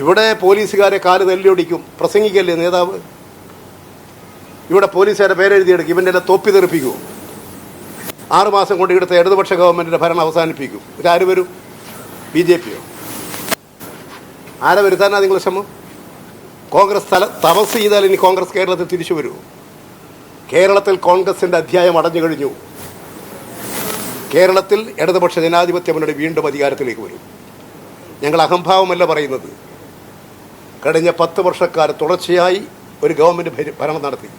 ഇവിടെ പോലീസുകാരെ കാല് തല്ലിയൊടിക്കും, പ്രസംഗിക്കല്ലേ നേതാവ്. ഇവിടെ പോലീസുകാരെ പേരെഴുതിയെടുക്കും, ഇവൻ്റെ എല്ലാം തൊപ്പി തെറിപ്പിക്കും. 6 മാസം കൊണ്ട് ഇവിടുത്തെ ഇടതുപക്ഷ ഗവൺമെൻറ്റിൻ്റെ ഭരണം അവസാനിപ്പിക്കും. ഇതാര് വരും? BJPയോ? ആരെ വരുത്താനാണ് നിങ്ങൾ ശ്രമം? കോൺഗ്രസ് തപസ് ചെയ്താൽ ഇനി കോൺഗ്രസ് കേരളത്തിൽ തിരിച്ചു വരൂ. കേരളത്തിൽ കോൺഗ്രസിൻ്റെ അധ്യായം അടഞ്ഞു കഴിഞ്ഞു. കേരളത്തിൽ ഇടതുപക്ഷ ജനാധിപത്യ മുന്നണി വീണ്ടും അധികാരത്തിലേക്ക് വരും. ഞങ്ങൾ അഹംഭാവമല്ല പറയുന്നത്. കഴിഞ്ഞ 10 വർഷക്കാലം തുടർച്ചയായി ഒരു ഗവൺമെൻറ് ഭരണം നടത്തി.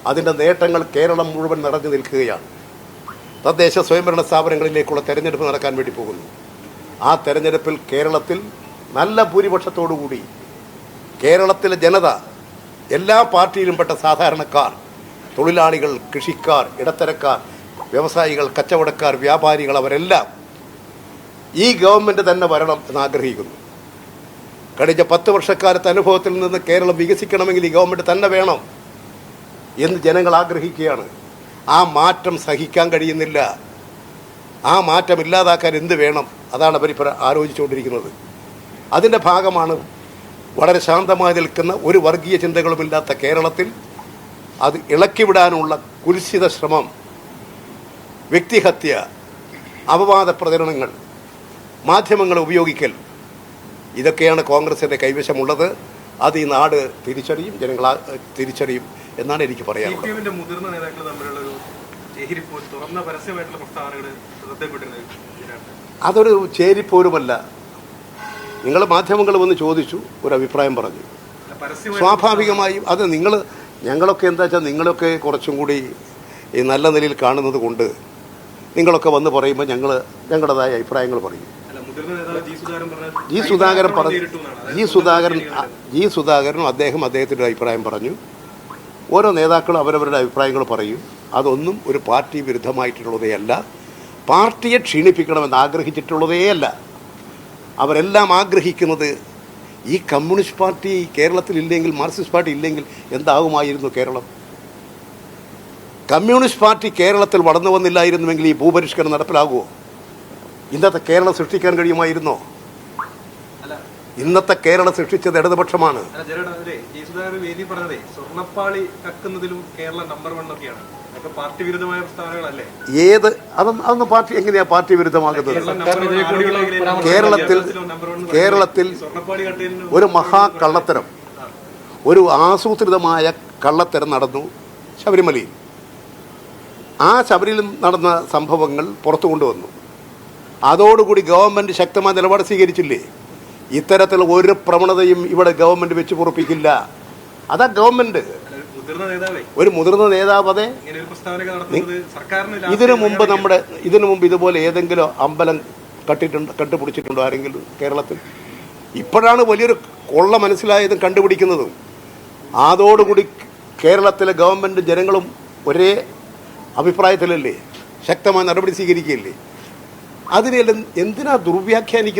അതിൻ്റെ നേട്ടങ്ങൾ കേരളം മുഴുവൻ നിറഞ്ഞു നിൽക്കുകയാണ്. തദ്ദേശ സ്വയംഭരണ സ്ഥാപനങ്ങളിലേക്കുള്ള തെരഞ്ഞെടുപ്പ് നടക്കാൻ വേണ്ടി പോകുന്നു. ആ തെരഞ്ഞെടുപ്പിൽ കേരളത്തിൽ നല്ല ഭൂരിപക്ഷത്തോടുകൂടി കേരളത്തിലെ ജനത, എല്ലാ പാർട്ടിയിലും പെട്ട സാധാരണക്കാർ, തൊഴിലാളികൾ, കൃഷിക്കാർ, ഇടത്തരക്കാർ, വ്യവസായികൾ, കച്ചവടക്കാർ, വ്യാപാരികൾ, അവരെല്ലാം ഈ ഗവൺമെൻറ് തന്നെ വരണം എന്നാഗ്രഹിക്കുന്നു. കഴിഞ്ഞ 10 വർഷക്കാലത്തെ അനുഭവത്തിൽ നിന്ന് കേരളം വികസിക്കണമെങ്കിൽ ഈ ഗവൺമെൻറ് തന്നെ വേണം എന്ന് ജനങ്ങൾ ആഗ്രഹിക്കുകയാണ്. ആ മാറ്റം സഹിക്കാൻ കഴിയുന്നില്ല. ആ മാറ്റം ഇല്ലാതാക്കാൻ എന്ത് വേണം? അതാണ് അവരിപ്പോൾ ആലോചിച്ചുകൊണ്ടിരിക്കുന്നത്. അതിൻ്റെ ഭാഗമാണ് വളരെ ശാന്തമായി നിൽക്കുന്ന ഒരു വർഗീയ ചിന്തകളുമില്ലാത്ത കേരളത്തിൽ അത് ഇളക്കിവിടാനുള്ള കുൽസിത ശ്രമം, വ്യക്തിഹത്യ, അപവാദ പ്രചരണങ്ങൾ, മാധ്യമങ്ങളെ ഉപയോഗിക്കൽ, ഇതൊക്കെയാണ് കോൺഗ്രസിൻ്റെ കൈവശമുള്ളത്. അത് ഈ നാട് തിരിച്ചറിയും, ജനങ്ങൾ തിരിച്ചറിയും എന്നാണ് എനിക്ക് പറയാനുള്ളത്. മുതിർന്ന നേതാക്കൾ തമ്മിലുള്ള അതൊരു ചേരിപ്പോരുമല്ല. നിങ്ങൾ മാധ്യമങ്ങൾ വന്ന് ചോദിച്ചു, ഒരു അഭിപ്രായം പറഞ്ഞു. സ്വാഭാവികമായും അത് ഞങ്ങളൊക്കെ എന്താ വെച്ചാൽ നിങ്ങളൊക്കെ കുറച്ചും കൂടി ഈ നല്ല നിലയിൽ കാണുന്നത് കൊണ്ട് നിങ്ങളൊക്കെ വന്ന് പറയുമ്പോൾ ഞങ്ങളുടേതായ അഭിപ്രായങ്ങൾ പറയും. ജി സുധാകരനും അദ്ദേഹത്തിൻ്റെ അഭിപ്രായം പറഞ്ഞു. ഓരോ നേതാക്കളും അവരവരുടെ അഭിപ്രായങ്ങൾ പറയും. അതൊന്നും ഒരു പാർട്ടി വിരുദ്ധമായിട്ടുള്ളതേയല്ല, പാർട്ടിയെ ക്ഷീണിപ്പിക്കണമെന്ന് ആഗ്രഹിച്ചിട്ടുള്ളതേയല്ല. അവരെല്ലാം ആഗ്രഹിക്കുന്നത് ഈ കമ്മ്യൂണിസ്റ്റ് പാർട്ടി കേരളത്തിൽ ഇല്ലെങ്കിൽ, മാർക്സിസ്റ്റ് പാർട്ടി ഇല്ലെങ്കിൽ എന്താകുമായിരുന്നു കേരളം? കമ്മ്യൂണിസ്റ്റ് പാർട്ടി കേരളത്തിൽ വളർന്നു വന്നില്ലായിരുന്നുവെങ്കിൽ ഈ ഭൂപരിഷ്കരണം നടപ്പിലാകുമോ? ഇന്നത്തെ കേരളം സൃഷ്ടിക്കാൻ കഴിയുമായിരുന്നോ? ഇന്നത്തെ കേരളം സൃഷ്ടിച്ചത് ഇടതുപക്ഷമാണ്. അതൊന്നും പാർട്ടി എങ്ങനെയാ പാർട്ടി വിരുദ്ധമാകുന്നത്? കേരളത്തിൽ ഒരു മഹാകള്ളത്തരം, ഒരു ആസൂത്രിതമായ കള്ളത്തരം നടന്നു ശബരിമലയിൽ. ആ ശബരിമലയിൽ നടന്ന സംഭവങ്ങൾ പുറത്തു കൊണ്ടുവന്നു. അതോടുകൂടി ഗവൺമെൻറ് ശക്തമായ നിലപാട് സ്വീകരിച്ചില്ലേ? ഇത്തരത്തിലുള്ള ഒരു പ്രവണതയും ഇവിടെ ഗവൺമെൻറ് വെച്ച് പൊറുപ്പിക്കില്ല. അതാ ഗവൺമെൻറ്. ഒരു മുതിർന്ന നേതാവ് അതെ. ഇതിനു മുമ്പ് ഇതുപോലെ ഏതെങ്കിലും അമ്പലം കണ്ടുപിടിച്ചിട്ടുണ്ടോ ആരെങ്കിലും കേരളത്തിൽ? ഇപ്പോഴാണ് വലിയൊരു കൊള്ള മനസ്സിലായതും കണ്ടുപിടിക്കുന്നതും. അതോടുകൂടി കേരളത്തിലെ ഗവൺമെൻറ് ജനങ്ങളും ഒരേ അഭിപ്രായത്തിലല്ലേ, ശക്തമായ നടപടി സ്വീകരിക്കുകയല്ലേ? അതിനെല്ലാം എന്തിനാ ദുർവ്യാഖ്യാനിക്കുന്നത്?